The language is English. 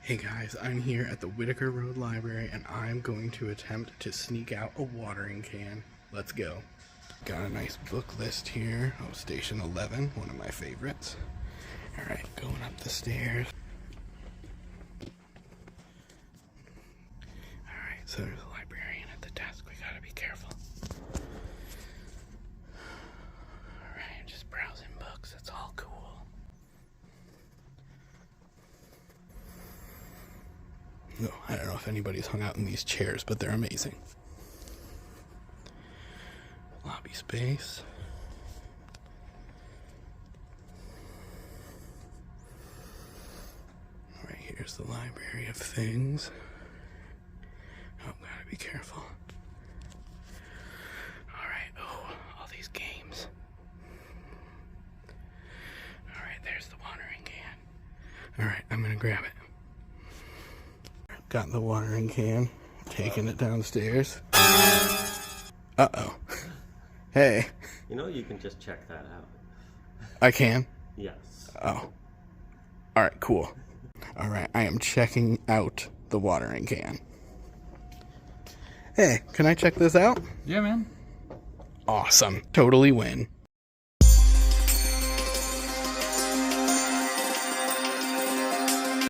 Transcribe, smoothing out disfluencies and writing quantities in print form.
Hey guys, I'm here at the Whitaker Road Library and I'm going to attempt to sneak out a watering can. Let's go. Got a nice book list here. Oh, Station 11, one of my favorites. Alright, going up the stairs. Alright, so there's a librarian at the desk. We gotta be careful. Alright, just browsing books. That's all cool. No, I don't know if anybody's hung out in these chairs, but they're amazing. Lobby space. Right here's the library of things. Oh, gotta be careful. Alright, oh, all these games. Alright, there's the watering can. Alright, I'm gonna grab it. Got the watering can, taking it downstairs. Uh-oh. Hey. You know, you can just check that out. I can? Yes. Oh. Alright, cool. Alright, I am checking out the watering can. Hey, can I check this out? Yeah, man. Awesome. Totally win.